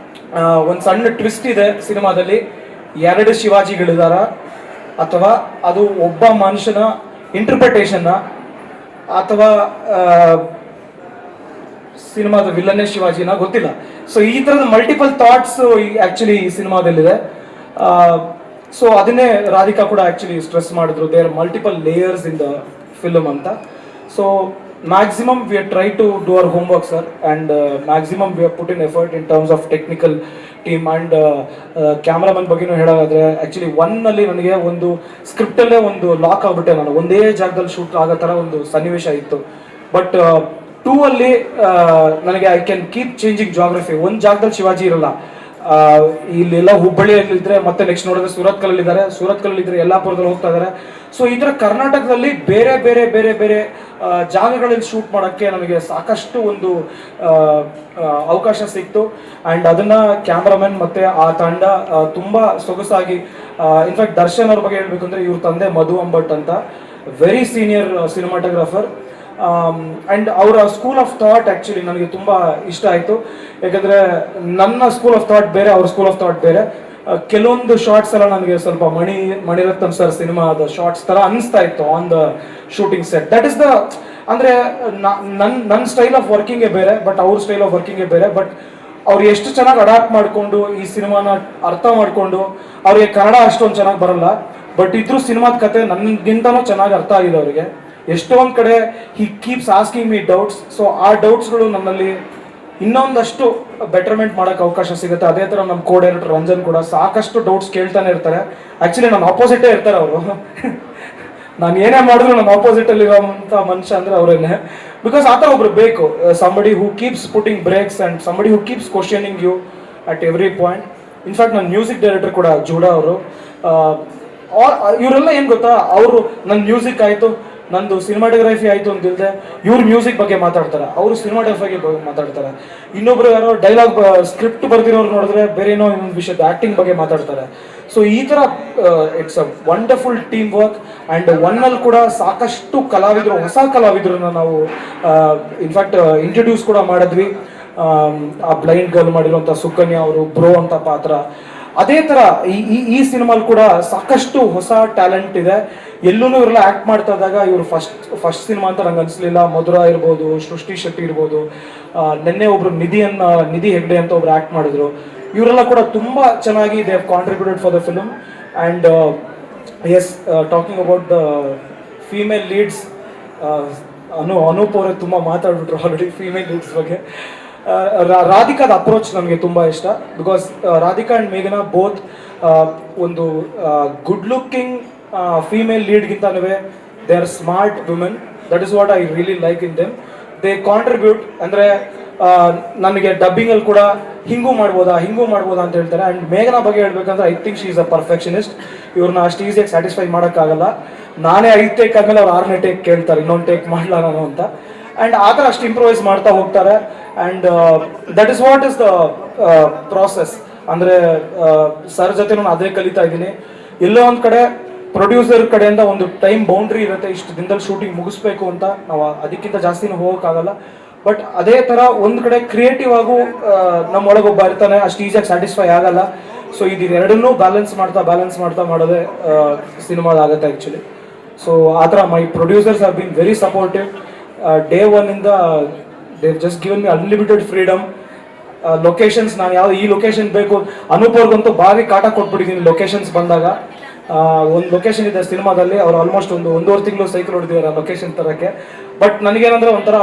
ಒಂದು ಸಣ್ಣ ಟ್ವಿಸ್ಟ್ ಇದೆ ಸಿನಿಮಾದಲ್ಲಿ, 2 ಶಿವಾಜಿಗಳಿದಾರ ಅಥವಾ ಅದು ಒಬ್ಬ ಮನುಷ್ಯನ ಇಂಟರ್ಪ್ರಿಟೇಷನ್ನ ಅಥವಾ ಸಿನಿಮಾದ ವಿಲ್ಲನ್ನೇ ಶಿವಾಜಿನ ಗೊತ್ತಿಲ್ಲ. ಸೊ ಈ ತರದ ಮಲ್ಟಿಪಲ್ ಥಾಟ್ಸ್ ಆಕ್ಚುಲಿ ಈ ಸಿನಿಮಾದಲ್ಲಿದೆ. ಸೊ ಅದನ್ನೇ ರಾಧಿಕಾ ಕೂಡ ಆಕ್ಚುಲಿ ಸ್ಟ್ರೆಸ್ ಮಾಡಿದ್ರು, there multiple layers in the film ಅಂತ. So maximum we have tried to do our homework sir, and maximum we have put in effort in terms of technical team and cameraman ಬಗ್ಗೆನೂ ಹೇಳೋದಾದ್ರೆ actually 1 ಅಲ್ಲಿ ನನಗೆ ಒಂದು script ಅಲ್ಲೇ ಒಂದು lock ಆಗ್ಬಿಟ್ಟೆ, ನಾನು ಒಂದೇ ಜಾಗದಲ್ಲಿ ಶೂಟ್ ಆಗೋ ತರ ಒಂದು ಸನ್ನಿವೇಶ ಇತ್ತು. ಬಟ್ 2 ಅಲ್ಲಿ ನನಗೆ I can keep changing geography. ಒಂದು ಜಾಗದಲ್ಲಿ ಶಿವಾಜಿ ಇರಲ್ಲ, ಇಲ್ಲೆಲ್ಲ ಹುಬ್ಬಳ್ಳಿಯಲ್ಲಿ ಇದ್ರೆ ಮತ್ತೆ ನೆಕ್ಸ್ಟ್ ನೋಡಿದ್ರೆ ಸೂರತ್ಕಲ್ ಇದ್ರೆ ಯಲ್ಲಾಪುರದಲ್ಲಿ ಹೋಗ್ತಾ ಇದಾರೆ. ಸೊ ಈ ತರ ಕರ್ನಾಟಕದಲ್ಲಿ ಬೇರೆ ಬೇರೆ ಬೇರೆ ಬೇರೆ ಜಾಗಗಳಲ್ಲಿ ಶೂಟ್ ಮಾಡೋಕ್ಕೆ ನನಗೆ ಸಾಕಷ್ಟು ಒಂದು ಅವಕಾಶ ಸಿಕ್ತು. ಆ್ಯಂಡ್ ಅದನ್ನ ಕ್ಯಾಮ್ರಾಮನ್ ಮತ್ತೆ ಆ ತಂಡ ತುಂಬಾ ಸೊಗಸಾಗಿ, ಇನ್ಫ್ಯಾಕ್ಟ್ ದರ್ಶನ್ ಅವ್ರ ಬಗ್ಗೆ ಹೇಳ್ಬೇಕು ಅಂದ್ರೆ ಇವ್ರ ತಂದೆ ಮಧು ಅಂಬಟ್ ಅಂತ, ವೆರಿ ಸೀನಿಯರ್ ಸಿನಿಮಾಟೋಗ್ರಾಫರ್. ಆ್ಯಂಡ್ ಅವರ ಸ್ಕೂಲ್ ಆಫ್ ಥಾಟ್ ಆ್ಯಕ್ಚುಲಿ ನನಗೆ ತುಂಬ ಇಷ್ಟ ಆಯಿತು. ಯಾಕಂದರೆ ನನ್ನ ಸ್ಕೂಲ್ ಆಫ್ ಥಾಟ್ ಬೇರೆ, ಅವ್ರ ಸ್ಕೂಲ್ ಆಫ್ ಥಾಟ್ ಬೇರೆ. ಕೆಲವೊಂದು ಶಾರ್ಟ್ಸ್ ಎಲ್ಲ ನನಗೆ ಸ್ವಲ್ಪ ಮಣಿರತ್ನಂ ಸರ್ ಸಿನಿಮಾದ ಶಾರ್ಟ್ಸ್ ಥರ ಅನಿಸ್ತಾ ಇತ್ತು on the shooting set. That is the ಅಂದರೆ ನನ್ನ ಸ್ಟೈಲ್ ಆಫ್ ವರ್ಕಿಂಗೇ ಬೇರೆ, ಬಟ್ ಅವ್ರ ಸ್ಟೈಲ್ ಆಫ್ ವರ್ಕಿಂಗೇ ಬೇರೆ. ಬಟ್ ಅವ್ರು ಎಷ್ಟು ಚೆನ್ನಾಗಿ ಅಡಾಪ್ಟ್ ಮಾಡಿಕೊಂಡು ಈ ಸಿನಿಮಾನ ಅರ್ಥ ಮಾಡಿಕೊಂಡು, ಅವ್ರಿಗೆ ಕನ್ನಡ ಅಷ್ಟೊಂದು ಚೆನ್ನಾಗಿ ಬರಲ್ಲ, ಬಟ್ ಇದ್ರೂ ಸಿನಿಮಾದ ಕತೆ ನನಗಿಂತನೂ ಚೆನ್ನಾಗಿ ಅರ್ಥ ಆಗಿದೆ ಅವರಿಗೆ. ಎಷ್ಟೊಂದು ಕಡೆ ಹಿ keeps asking me doubts. So ಆ ಡೌಟ್ಸ್ಗಳು ನನ್ನಲ್ಲಿ ಇನ್ನೊಂದಷ್ಟು ಬೆಟರ್ಮೆಂಟ್ ಮಾಡೋಕ್ಕೆ ಅವಕಾಶ ಸಿಗುತ್ತೆ. ಅದೇ ಥರ ನಮ್ಮ ಕೋ ಡೈರೆಕ್ಟರ್ ರಂಜನ್ ಕೂಡ ಸಾಕಷ್ಟು ಡೌಟ್ಸ್ ಕೇಳ್ತಾನೆ ಇರ್ತಾರೆ. ಆ್ಯಕ್ಚುಲಿ ನನ್ನ ಆಪೋಸಿಟೇ ಇರ್ತಾರೆ ಅವರು. ನಾನು ಏನೇ ಮಾಡಿದ್ರು ನನ್ನ ಆಪೋಸಿಟಲ್ಲಿ ಇರೋಂಥ ಮನುಷ್ಯ ಅಂದರೆ ಅವರೇನೆ. ಬಿಕಾಸ್ ಆ ಥರ ಒಬ್ರು ಬೇಕು, somebody who keeps putting brakes and somebody who keeps questioning you at every point. In fact ನನ್ನ ಮ್ಯೂಸಿಕ್ ಡೈರೆಕ್ಟರ್ ಕೂಡ ಜೂಡಾ ಅವರು, ಇವರೆಲ್ಲ ಏನು ಗೊತ್ತಾ, ಅವರು ನನ್ನ ಮ್ಯೂಸಿಕ್ ಆಯಿತು, ನಂದು ಸಿನಿಮಾಟೋಗ್ರಫಿ ಆಯಿತು ಅಂತಿಲ್ಲದೆ ಇವ್ರ ಮ್ಯೂಸಿಕ್ ಬಗ್ಗೆ ಮಾತಾಡ್ತಾರೆ, ಅವರು ಸಿನಿಮಾಟೋಗ್ರಫಿ ಬಗ್ಗೆ ಮಾತಾಡ್ತಾರೆ. ಇನ್ನೊಬ್ರು ಯಾರೋ ಡೈಲಾಗ್ ಸ್ಕ್ರಿಪ್ಟ್ ಬರ್ದಿರೋರು ನೋಡಿದ್ರೆ ಬೇರೆ ಏನೋ ಇನ್ನೊಂದು ವಿಷಯದ ಆ್ಯಕ್ಟಿಂಗ್ ಬಗ್ಗೆ ಮಾತಾಡ್ತಾರೆ. ಸೊ ಈ ಥರ it's a wonderful team work. And 1 ಕೂಡ ಸಾಕಷ್ಟು ಕಲಾವಿದರು, ಹೊಸ ಕಲಾವಿದರನ್ನ ನಾವು ಇನ್ಫ್ಯಾಕ್ಟ್ ಇಂಟ್ರೊಡ್ಯೂಸ್ ಕೂಡ ಮಾಡಿದ್ವಿ. ಆ ಬ್ಲೈಂಡ್ ಗರ್ಲ್ ಮಾಡಿರುವಂಥ ಸುಕನ್ಯಾ ಅವರು ಬ್ರೋ ಅಂತ ಪಾತ್ರ. ಅದೇ ಥರ ಈ ಸಿನಿಮಾಲ್ ಕೂಡ ಸಾಕಷ್ಟು ಹೊಸ ಟ್ಯಾಲೆಂಟ್ ಇದೆ. ಎಲ್ಲೂ ಇವರೆಲ್ಲ ಆ್ಯಕ್ಟ್ ಮಾಡ್ತಾ ಇದ್ದಾಗ ಇವರು ಫಸ್ಟ್ ಸಿನಿಮಾ ಅಂತ ನಂಗೆ ಅನಿಸ್ಲಿಲ್ಲ. ಮಧುರ ಇರ್ಬೋದು, ಸೃಷ್ಟಿ ಶೆಟ್ಟಿ ಇರ್ಬೋದು, ನಿನ್ನೆ ಒಬ್ರು ನಿಧಿ ಹೆಗ್ಡೆ ಅಂತ ಒಬ್ರು ಆ್ಯಕ್ಟ್ ಮಾಡಿದ್ರು. ಇವರೆಲ್ಲ ಕೂಡ ತುಂಬ ಚೆನ್ನಾಗಿ they have contributed for the film. And yes, talking about the female leads, Anoop ಅವರೇ ತುಂಬ ಮಾತಾಡ್ಬಿಟ್ರು ಆಲ್ರೆಡಿ ಫೀಮೇಲ್ ಲೀಡ್ಸ್ ಬಗ್ಗೆ. ರಾಧಿಕಾದ ಅಪ್ರೋಚ್ ನನಗೆ ತುಂಬ ಇಷ್ಟ, ಬಿಕಾಸ್ ರಾಧಿಕಾ ಆ್ಯಂಡ್ ಮೇಘನಾ ಬೋತ್ ಒಂದು ಗುಡ್ ಲುಕ್ಕಿಂಗ್ ಫೀಮೇಲ್ ಲೀಡ್ಗಿಂತನೂ they are smart women. That is what I really like in them. They contribute. ಅಂದರೆ ನನಗೆ ಡಬ್ಬಿಂಗಲ್ಲಿ ಕೂಡ ಹಿಂಗೂ ಮಾಡ್ಬೋದಾ ಅಂತ ಹೇಳ್ತಾರೆ. ಆ್ಯಂಡ್ ಮೇಘನಾ ಬಗ್ಗೆ ಹೇಳ್ಬೇಕಂದ್ರೆ I think she is a perfectionist. ಇವ್ರನ್ನ ಅಷ್ಟು ಈಸಿಯಾಗಿ ಸ್ಯಾಟಿಸ್ಫೈ ಮಾಡೋಕ್ಕಾಗಲ್ಲ. ನಾನೇ 5 ಟೇಕ್ ಆದಮೇಲೆ ಅವ್ರು 6ನೇ ಟೇಕ್ ಕೇಳ್ತಾರೆ, ಇನ್ನೊಂದು ಟೇಕ್ ಮಾಡಲ ನಾನು ಅಂತ. ಆ್ಯಂಡ್ ಆ ಥರ ಅಷ್ಟು ಇಂಪ್ರೂವೈಸ್ ಮಾಡ್ತಾ ಹೋಗ್ತಾರೆ. And that is what is the process. ಅಂದರೆ ಸರ್ ಜೊತೆ ನಾನು ಅದೇ ಕಲಿತಾ ಇದ್ದೀನಿ. ಎಲ್ಲೋ ಒಂದು ಕಡೆ ಪ್ರೊಡ್ಯೂಸರ್ ಕಡೆಯಿಂದ ಒಂದು ಟೈಮ್ ಬೌಂಡ್ರಿ ಇರುತ್ತೆ, ಇಷ್ಟು ದಿನದಲ್ಲಿ ಶೂಟಿಂಗ್ ಮುಗಿಸ್ಬೇಕು ಅಂತ. ನಾವು ಅದಕ್ಕಿಂತ ಜಾಸ್ತಿನೂ ಹೋಗೋಕ್ಕಾಗಲ್ಲ. ಬಟ್ ಅದೇ ಥರ ಒಂದು ಕಡೆ ಕ್ರಿಯೇಟಿವ್ ಆಗು ನಮ್ಮೊಳಗೆ ಒಬ್ಬ ಇರ್ತಾನೆ, ಅಷ್ಟು ಈಸಿಯಾಗಿ ಸ್ಯಾಟಿಸ್ಫೈ ಆಗಲ್ಲ. ಸೊ ಇದು ಎರಡನ್ನೂ ಬ್ಯಾಲೆನ್ಸ್ ಮಾಡ್ತಾ ಮಾಡೋದೇ ಸಿನಿಮಾದಾಗುತ್ತೆ ಆ್ಯಕ್ಚುಲಿ. ಸೊ ಆ ಥರ my producers have been very supportive. Day ಒನ್ನಿಂದ they've just given me unlimited freedom. Locations ನಾನು ಯಾವುದು ಈ ಲೊಕೇಶನ್ ಬೇಕು, ಅನೂಪ್ ಅವ್ರಿಗಂತೂ ಭಾರಿ ಕಾಟ ಕೊಟ್ಬಿಟ್ಟಿದ್ದೀನಿ ಲೊಕೇಶನ್ಸ್ ಬಂದಾಗ. ಒಂದು ಲೊಕೇಶನ್ ಇದೆ ಸಿನಿಮಾದಲ್ಲಿ, ಅವ್ರು ಆಲ್ಮೋಸ್ಟ್ ಒಂದೂವರೆ ತಿಂಗಳು ಸೈಕಲ್ ಹೊಡೆದಿದ್ದಾರೆ ಆ ಲೊಕೇಶನ್ ತರಕ್ಕೆ. ಬಟ್ ನನಗೇನಂದ್ರೆ ಒಂಥರ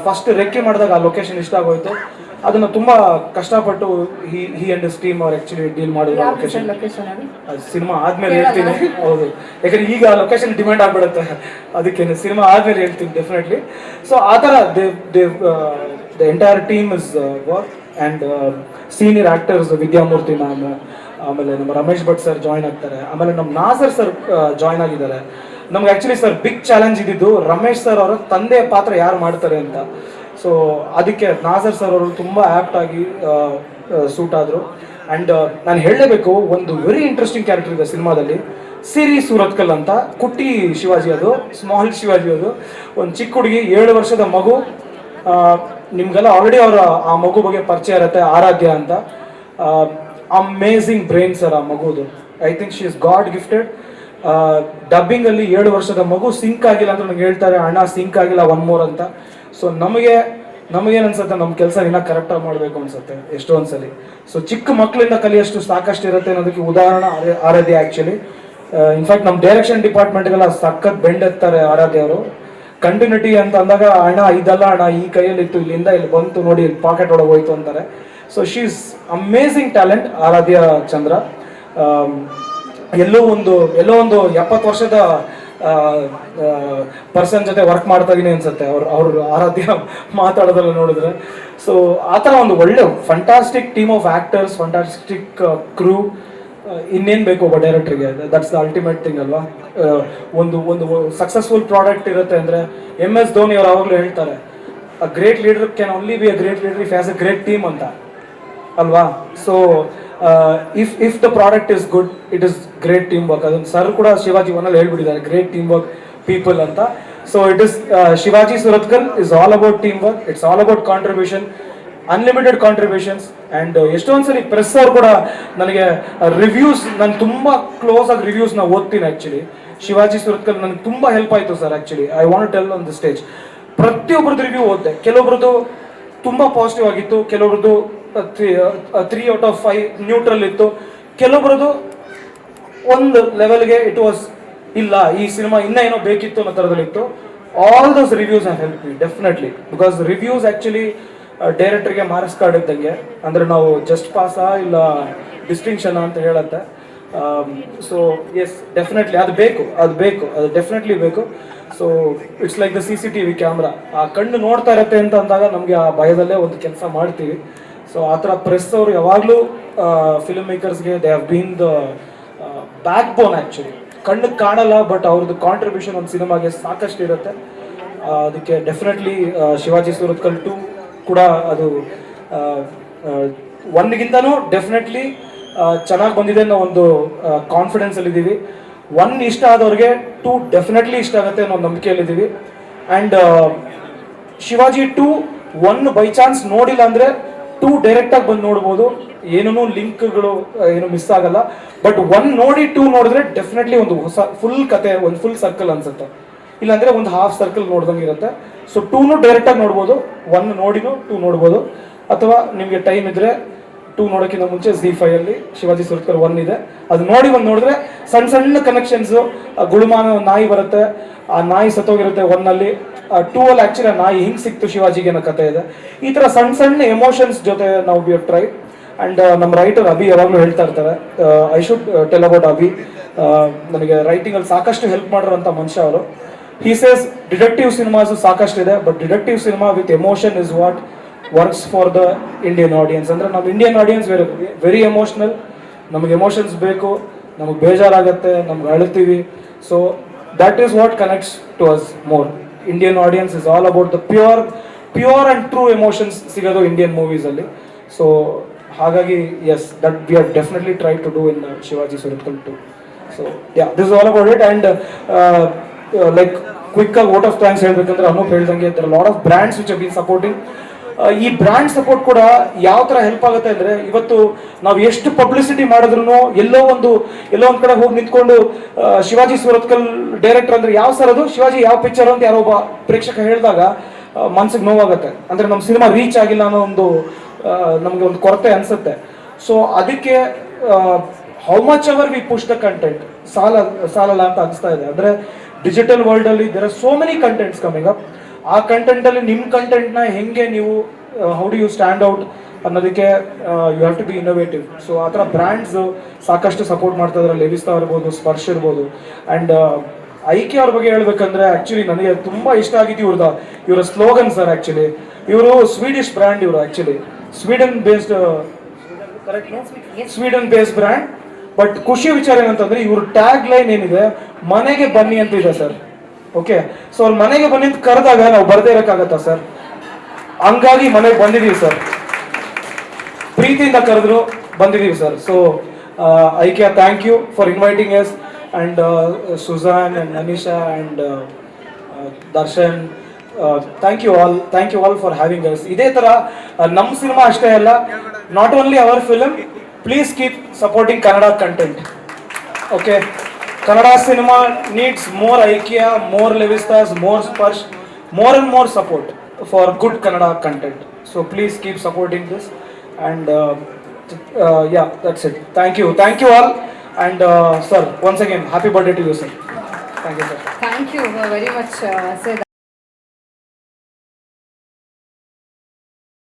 ಫಸ್ಟ್ ರೆಕ್ಕಿ ಮಾಡಿದಾಗ ಆ ಲೊಕೇಶನ್ ಇಷ್ಟ ಆಗೋಯ್ತು. ಅದನ್ನು ತುಂಬ ಕಷ್ಟಪಟ್ಟು ಹಿ ಅಂಡ್ ಹಿಸ್ ಟೀಮ್ ಅವ್ರು ಆ್ಯಕ್ಚುಲಿ ಡೀಲ್ ಮಾಡಿದ್ರು. ಲೊಕೇಶನ್ ಸಿನಿಮಾ ಆದ್ಮೇಲೆ ಹೇಳ್ತೀನಿ. ಹೌದು, ಯಾಕಂದ್ರೆ ಈಗ ಲೊಕೇಶನ್ ಡಿಮ್ಯಾಂಡ್ ಆಗ್ಬಿಡುತ್ತೆ, ಅದಕ್ಕೇನೆ ಸಿನಿಮಾ ಆದ್ಮೇಲೆ ಹೇಳ್ತೀನಿ ಡೆಫಿನೆಟ್ಲಿ. ಸೊ ಆ ಥರ the entire team is work. And senior actors Vidyamurthy ma'am, ಆಮೇಲೆ ನಮ್ಮ ರಮೇಶ್ ಭಟ್ ಸರ್ ಜಾಯ್ನ್ ಆಗ್ತಾರೆ, ಆಮೇಲೆ ನಮ್ಮ ನಾಸರ್ ಸರ್ ಜಾಯ್ನ್ ಆಗಿದ್ದಾರೆ. ನಮ್ಗೆ ಆ್ಯಕ್ಚುಲಿ ಸರ್ ಬಿಗ್ ಚಾಲೆಂಜ್ ಇದ್ದಿದ್ದು ರಮೇಶ್ ಸರ್ ಅವರ ತಂದೆ ಪಾತ್ರ ಯಾರು ಮಾಡ್ತಾರೆ ಅಂತ. ಸೊ ಅದಕ್ಕೆ ನಾಸರ್ ಸರ್ ಅವರು ತುಂಬ ಆ್ಯಪ್ಟ್ ಆಗಿ ಸೂಟ್ ಆದರು. ಆ್ಯಂಡ್ ನಾನು ಹೇಳಲೇಬೇಕು, ಒಂದು ವೆರಿ ಇಂಟ್ರೆಸ್ಟಿಂಗ್ ಕ್ಯಾರೆಕ್ಟರ್ ಇದೆ ಸಿನಿಮಾದಲ್ಲಿ, ಸಿರಿ ಸೂರತ್ಕಲ್ ಅಂತ. ಕುಟ್ಟಿ ಶಿವಾಜಿ, ಅದು ಸ್ಮಾಲ್ ಶಿವಾಜಿ. ಅದು ಒಂದು ಚಿಕ್ಕ ಹುಡುಗಿ, 7 ವರ್ಷದ ಮಗು. ನಿಮ್ಗೆಲ್ಲ ಆಲ್ರೆಡಿ ಅವರ ಆ ಮಗು ಬಗ್ಗೆ ಪರಿಚಯ ಇರುತ್ತೆ, ಆರಾಧ್ಯ ಅಂತ. ಅಮೇಝಿಂಗ್ ಬ್ರೈನ್ ಸರ್ ಆ ಮಗುದು. I think she is god gifted. ಡಬ್ಬಿಂಗಲ್ಲಿ 7 ವರ್ಷದ ಮಗು ಸಿಂಕ್ ಆಗಿಲ್ಲ ಅಂತ ನಂಗೆ ಹೇಳ್ತಾರೆ, ಅಣ್ಣ ಸಿಂಕ್ ಆಗಿಲ್ಲ 1 more ಅಂತ. ಸೊ ನಮಗೇನು ಅನ್ಸುತ್ತೆ, ನಮ್ಮ ಕೆಲಸ ಇನ್ನೂ ಕರೆಕ್ಟಾಗಿ ಮಾಡಬೇಕು ಅನ್ಸುತ್ತೆ ಎಷ್ಟೊಂದ್ಸಲಿ. ಸೊ ಚಿಕ್ಕ ಮಕ್ಕಳಿಂದ ಕಲಿಯಷ್ಟು ಸಾಕಷ್ಟು ಇರುತ್ತೆ ಅನ್ನೋದಕ್ಕೆ ಉದಾಹರಣೆ ಆರಾಧ್ಯ ಆ್ಯಕ್ಚುಲಿ. ಇನ್ಫ್ಯಾಕ್ಟ್ ನಮ್ಮ ಡೈರೆಕ್ಷನ್ ಡಿಪಾರ್ಟ್ಮೆಂಟ್ಗೆಲ್ಲ ಸಖತ್ ಬೆಂಡೆತ್ತಾರೆ ಆರಾಧ್ಯ ಅವರು. ಕಂಟಿನ್ಯೂಟಿ ಅಂತ ಅಂದಾಗ, ಅಣ್ಣ ಇದಲ್ಲ ಅಣ್ಣ, ಈ ಕೈಯಲ್ಲಿ ಇತ್ತು, ಇಲ್ಲಿಂದ ಇಲ್ಲಿ ಬಂತು ನೋಡಿ, ಇಲ್ಲಿ ಪಾಕೆಟ್ ಒಳಗೆ ಹೋಯ್ತು ಅಂತಾರೆ. So she is amazing talent Aradhya Chandra. ಎಲ್ಲೋ ಒಂದು 70 ವರ್ಷದ ಪರ್ಸನ್ ಜೊತೆ ವರ್ಕ್ ಮಾಡ್ತಾ ಇದೀನಿ ಅನ್ಸುತ್ತೆ ಅವ್ರು ಆರಾಧ್ಯ ಮಾತಾಡೋದೆಲ್ಲ ನೋಡಿದ್ರೆ. ಸೊ ಆ ಥರ ಒಂದು ಒಳ್ಳೆ fantastic team of actors, fantastic crew. ಇನ್ನೇನು ಬೇಕು ಒಬ್ಬ ಡೈರೆಕ್ಟ್ರಿಗೆ? ದಟ್ಸ್ ದ ಅಲ್ಟಿಮೇಟ್ ಥಿಂಗ್ ಅಲ್ವಾ. ಒಂದು ಸಕ್ಸಸ್ಫುಲ್ ಪ್ರಾಡಕ್ಟ್ ಇರುತ್ತೆ ಅಂದರೆ, MS ಧೋನಿ ಅವ್ರು ಯಾವಾಗಲೂ ಹೇಳ್ತಾರೆ, a great leader can only be a great leader if has a great team ಅಂತ ಅಲ್ವಾ. So if the product is good, it is great team work. ಅದನ್ನು ಸರ್ ಕೂಡ ಶಿವಾಜಿ ಒನ್ನಲ್ಲಿ ಹೇಳ್ಬಿಟ್ಟಿದ್ದಾರೆ, ಗ್ರೇಟ್ ಟೀಮ್ ವರ್ಕ್ ಪೀಪಲ್ ಅಂತ. So it is Shivaji Surathkal is all about team work, it's all about contribution, unlimited contributions. And ಎಷ್ಟೊಂದ್ಸಲಿ press ಅವ್ರು ಕೂಡ ನನಗೆ reviews, ನಾನು ತುಂಬ ಕ್ಲೋಸ್ ಆಗಿ ರಿವ್ಯೂಸ್ನ ಓದ್ತೀನಿ ಆ್ಯಕ್ಚುಲಿ. ಶಿವಾಜಿ ಸುರತ್ಕಲ್ ನನಗೆ ತುಂಬ ಹೆಲ್ಪ್ ಆಯಿತು sir actually. I want tell on the stage, ಪ್ರತಿಯೊಬ್ಬರದ್ದು ರಿವ್ಯೂ ಓದಿದೆ. ಕೆಲವೊಬ್ರದ್ದು ತುಂಬ ಪಾಸಿಟಿವ್ ಆಗಿತ್ತು, ಕೆಲವೊಬ್ರದ್ದು 3 out of 5 ನ್ಯೂಟ್ರಲ್ ಇತ್ತು, ಕೆಲವೊಬ್ರದ್ದು ಒಂದು ಲೆವೆಲ್ಗೆ ಇಟ್ ವಾಸ್ ಇಲ್ಲ, ಈ ಸಿನಿಮಾ ಇನ್ನೂ ಏನೋ ಬೇಕಿತ್ತು ಅನ್ನೋ ಥರದಲ್ಲಿತ್ತು. All those reviews have help me definitely, because reviews actually ಡೈರೆಕ್ಟ್ರಿಗೆ ಮಾರ್ಕ್ಸ್ ಕಾರ್ಡ್ ಇದ್ದಂಗೆ. ಅಂದರೆ ನಾವು ಜಸ್ಟ್ ಪಾಸಾ ಇಲ್ಲ ಡಿಸ್ಟಿಂಕ್ಷನ್ ಅಂತ ಹೇಳುತ್ತೆ. ಸೊ ಎಸ್, ಡೆಫಿನೆಟ್ಲಿ ಅದು ಡೆಫಿನೆಟ್ಲಿ ಬೇಕು. So it's like the CCTV camera, ಆ ಕಣ್ಣು ನೋಡ್ತಾ ಇರುತ್ತೆ ಅಂತ ಅಂದಾಗ ನಮಗೆ ಆ ಭಯದಲ್ಲೇ ಒಂದು ಕೆಲಸ ಮಾಡ್ತೀವಿ. ಸೊ ಆ ಥರ ಪ್ರೆಸ್ ಅವರು ಯಾವಾಗಲೂ ಫಿಲ್ಮ್ ಮೇಕರ್ಸ್ಗೆ they have been the back bone actually. ಕಣ್ಣಿಗೆ ಕಾಣಲ್ಲ, ಬಟ್ ಅವ್ರದ್ದು ಕಾಂಟ್ರಿಬ್ಯೂಷನ್ ಒಂದು ಸಿನಿಮಾಗೆ ಸಾಕಷ್ಟು ಇರುತ್ತೆ. ಅದಕ್ಕೆ ಡೆಫಿನೆಟ್ಲಿ ಶಿವಾಜಿ ಸುರತ್ಕಲ್ 2 ಕೂಡ ಅದು 1ಗಿಂತನೂ ಡೆಫಿನೆಟ್ಲಿ ಚೆನ್ನಾಗಿ ಬಂದಿದೆ ಅನ್ನೋ ಒಂದು ಕಾನ್ಫಿಡೆನ್ಸಲ್ಲಿದ್ದೀವಿ. 1 ಇಷ್ಟ ಆದವ್ರಿಗೆ 2 ಡೆಫಿನೆಟ್ಲಿ ಇಷ್ಟ ಆಗುತ್ತೆ ಅನ್ನೋ ನಂಬಿಕೆಯಲ್ಲಿದ್ದೀವಿ. ಆ್ಯಂಡ್ ಶಿವಾಜಿ 2 1 ಬೈ ಚಾನ್ಸ್ ನೋಡಿಲ್ಲ ಅಂದರೆ 2 ಡೈರೆಕ್ಟಾಗಿ ಬಂದು ನೋಡ್ಬೋದು, ಏನೂ ಲಿಂಕ್ಗಳು ಏನು ಮಿಸ್ ಆಗಲ್ಲ. ಬಟ್ 1 ನೋಡಿ 2 ನೋಡಿದ್ರೆ ಡೆಫಿನೆಟ್ಲಿ ಒಂದು ಹೊಸ ಫುಲ್ ಕತೆ, ಒಂದು ಫುಲ್ ಸರ್ಕಲ್ ಅನ್ಸುತ್ತೆ. ಇಲ್ಲಾಂದರೆ ಒಂದು ಹಾಫ್ ಸರ್ಕಲ್ ನೋಡ್ದಂಗೆ ಇರುತ್ತೆ. ಸೊ 2ನೂ ಡೈರೆಕ್ಟಾಗಿ ನೋಡ್ಬೋದು, 1 ನೋಡಿನೂ 2 ನೋಡ್ಬೋದು. ಅಥವಾ ನಿಮಗೆ ಟೈಮ್ ಇದ್ದರೆ 2 ನೋಡೋಕ್ಕಿಂತ ಮುಂಚೆ Z5 ಅಲ್ಲಿ ಶಿವಾಜಿ ಸುರತ್ಕಲ್ 1 ಇದೆ. ಅದು ನೋಡಿದ್ರೆ ಸಣ್ಣ ಸಣ್ಣ ಕನೆಕ್ಷನ್ಸ್, ಗುಳುಮಾನ ಒಂದು ನಾಯಿ ಬರುತ್ತೆ, ಆ ನಾಯಿ ಸತ್ತೋಗಿರುತ್ತೆ 1 ಅಲ್ಲಿ. 2 ಅಲ್ಲಿ ಆಕ್ಚುಲಿ ಆ ನಾಯಿ ಹಿಂಗ್ ಸಿಕ್ತು ಶಿವಾಜಿಗೆ ಅನ್ನೋ ಕಥೆ ಇದೆ. ಈ ತರ ಸಣ್ಣ ಸಣ್ಣ ಎಮೋಷನ್ಸ್ ಜೊತೆ ನಾವು ವಿ ಹ್ಯಾವ್ ಟ್ರೈ. ಅಂಡ್ ನಮ್ಮ ರೈಟರ್ ಅಭಿ ಯಾವಾಗಲೂ ಹೇಳ್ತಾ ಇರ್ತಾರೆ, I should tell about Abhi. ನನಗೆ ರೈಟಿಂಗ್ ಅಲ್ಲಿ ಸಾಕಷ್ಟು ಹೆಲ್ಪ್ ಮಾಡಿರೋಂಥ ಮನುಷ್ಯ ಅವರು. ಹಿ ಸೇಸ್ ಡಿಟೆಕ್ಟಿವ್ ಸಿನಿಮಾಸು ಸಾಕಷ್ಟಿದೆ, but detective cinema with emotion is what works for the Indian audience. ಅಂದರೆ ನಮ್ಮ ಇಂಡಿಯನ್ ಆಡಿಯನ್ಸ್ ವೆರಿ ಎಮೋಷ್ನಲ್. ನಮಗೆ ಎಮೋಷನ್ಸ್ ಬೇಕು, ನಮಗೆ ಬೇಜಾರಾಗತ್ತೆ, ನಮ್ಗೆ ಅಳ್ತೀವಿ. So that is what connects to us more. Indian audience is all about the pure and true emotions ಸಿಗೋದು Indian ಮೂವೀಸಲ್ಲಿ. ಸೊ ಹಾಗಾಗಿ yes, that we have definitely try to do in Shivaji Surathkal 2. So yeah, this is all about it. And like quick ಆಗಿ vote of thanks ಹೇಳ್ಬೇಕಂದ್ರೆ ಅನೂಪ್ ಹೇಳ್ದಂಗೆ there lot of brands which have been supporting. ಈ brand support ಕೂಡ ಯಾವ ಥರ help ಆಗುತ್ತೆ ಅಂದರೆ, ಇವತ್ತು ನಾವು ಎಷ್ಟು ಪಬ್ಲಿಸಿಟಿ ಮಾಡಿದ್ರು ಎಲ್ಲೋ ಒಂದು ಕಡೆ ಹೋಗಿ ನಿಂತ್ಕೊಂಡು ಶಿವಾಜಿ ಸುರತ್ಕಲ್ ಡೈರೆಕ್ಟರ್ ಅಂದರೆ ಯಾವ ಸರ್ ಅದು, ಶಿವಾಜಿ ಯಾವ ಪಿಕ್ಚರ್ ಅಂತ ಯಾರೋ ಒಬ್ಬ ಪ್ರೇಕ್ಷಕ ಹೇಳಿದಾಗ ಮನ್ಸಿಗೆ ನೋವಾಗುತ್ತೆ. ಅಂದರೆ ನಮ್ಮ ಸಿನಿಮಾ ರೀಚ್ ಆಗಿಲ್ಲ ಅನ್ನೋ ಒಂದು ನಮಗೆ ಒಂದು ಕೊರತೆ ಅನಿಸುತ್ತೆ. ಸೊ ಅದಕ್ಕೆ how much ever we push the content ಸಾಲಲ್ಲ ಅಂತ ಅನಿಸ್ತಾ ಇದೆ. ಅಂದರೆ ಡಿಜಿಟಲ್ ವರ್ಲ್ಡಲ್ಲಿ there are so many contents coming up. ಆ ಕಂಟೆಂಟಲ್ಲಿ ನಿಮ್ಮ ಕಂಟೆಂಟ್ನ ಹೆಂಗೆ ನೀವು how do you stand out ಅನ್ನೋದಕ್ಕೆ you have to be innovative. So ಆ ಥರ ಬ್ರ್ಯಾಂಡ್ಸ್ ಸಾಕಷ್ಟು ಸಪೋರ್ಟ್ ಮಾಡ್ತಾ ಇದ್ದಾರೆ. ಲೆವಿಸ್ತಾ ಇರ್ಬೋದು, ಸ್ಪರ್ಶ್ ಇರ್ಬೋದು. ಆ್ಯಂಡ್ ಐಕೆ ಅವ್ರ ಬಗ್ಗೆ ಹೇಳ್ಬೇಕಂದ್ರೆ ಆ್ಯಕ್ಚುಲಿ ನನಗೆ ತುಂಬ ಇಷ್ಟ ಆಗಿದ್ದು ಇವರ ಸ್ಲೋಗನ್ ಸರ್. ಆ್ಯಕ್ಚುಲಿ ಇವರು ಸ್ವೀಡಿಷ್ ಬ್ರ್ಯಾಂಡ್, ಇವರು actually Sweden based brand. But ಖುಷಿ ವಿಚಾರ ಏನಂತಂದ್ರೆ ಇವ್ರ ಟ್ಯಾಗ್ ಲೈನ್ ಏನಿದೆ, ಮನೆಗೆ ಬನ್ನಿ ಅಂತ ಇದೆ ಸರ್. ಓಕೆ, ಸೊ ಅವ್ರು ಮನೆಗೆ ಬನ್ನಿ ಅಂತ ಕರೆದಾಗ ನಾವು ಬರದೇ ಇರೋಕ್ಕಾಗತ್ತಾ ಸರ್? ಹಂಗಾಗಿ ಮನೆಗೆ ಬಂದಿದ್ದೀವಿ ಸರ್, ಪ್ರೀತಿಯಿಂದ ಕರೆದ್ರು ಬಂದಿದ್ದೀವಿ ಸರ್. ಸೊ ಐಕೆ, thank you for inviting us. And Sujan and Anisha and Darshan, thank you all for having us. ಇದೇ ಥರ ನಮ್ಮ ಸಿನಿಮಾ ಅಷ್ಟೇ ಅಲ್ಲ, not only our film, please keep supporting Kannada content. Okay, Kannada cinema needs more IKEA, more Levistas, more Sparsh, more and more support for good Kannada content. So please keep supporting this. And yeah, that's it. Thank you all. And sir, once again, happy birthday to you, sir. Thank you, sir. Thank you very much, sir.